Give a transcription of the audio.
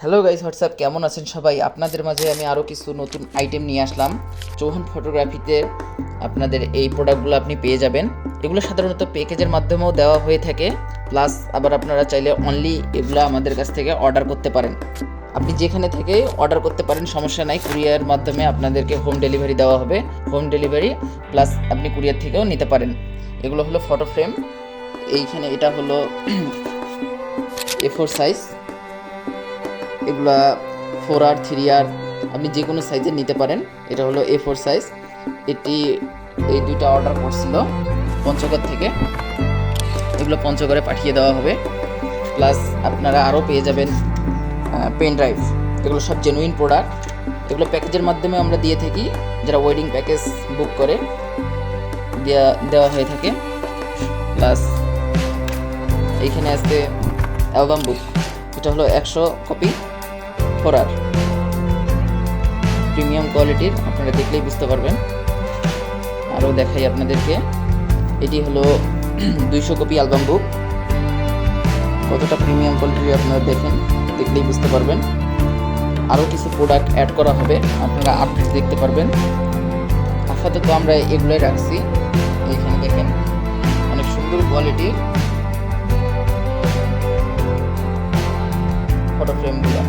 Hello guys, WhatsApp, কেমন আছেন সবাই? আপনাদের মাঝে আমি আরও কিছু নতুন আইটেম নিয়ে আসলাম। চৌহান ফটোগ্রাফিতে আপনাদের এই প্রোডাক্টগুলো আপনি পেয়ে যাবেন। এগুলো সাধারণত প্যাকেজের মাধ্যমেও দেওয়া হয়ে থাকে, প্লাস আবার আপনারা চাইলে অনলি এগুলো আমাদের কাছ থেকে অর্ডার করতে পারেন। আপনি যেখানে থেকে অর্ডার করতে পারেন, সমস্যা নাই। কুরিয়ার মাধ্যমে আপনাদেরকে হোম ডেলিভারি দেওয়া হবে, হোম ডেলিভারি প্লাস আপনি কুরিয়ার থেকেও নিতে পারেন। এগুলো হলো ফটো ফ্রেম। এইখানে এটা হলো A4 সাইজ। এগুলা 4R 3R আপনি যে কোনো সাইজের নিতে পারেন। এটা হলো A4 সাইজ। এই দুইটা অর্ডার করছিল পঞ্চগড় থেকে, এগুলো পঞ্চগড়ে পাঠিয়ে দেওয়া হবে। প্লাস আপনারা আরও পেয়ে যাবেন পেন ড্রাইভ। এগুলো সব জেনুইন প্রোডাক্ট। এগুলো প্যাকেজের মাধ্যমে আমরা দিয়ে থাকি, যারা ওয়েডিং প্যাকেজ বুক করে দেওয়া হয়ে থাকে। প্লাস এইখানে আছে অ্যালবাম বুক। এটা হলো 100 কপি 4R, প্রিমিয়াম কোয়ালিটির, আপনারা দেখলেই বুঝতে পারবেন। আরও দেখাই আপনাদেরকে, এটি হলো 200 কপি অ্যালবাম বুক। কতটা প্রিমিয়াম কোয়ালিটির আপনারা দেখলেই বুঝতে পারবেন। আরও কিছু প্রোডাক্ট অ্যাড করা হবে, আপনারা আপডেট দেখতে পারবেন। আপাতত আমরা এগুলোই রাখছি। এইখানে দেখেন অনেক সুন্দর কোয়ালিটির ফটো ফ্রেমগুলো।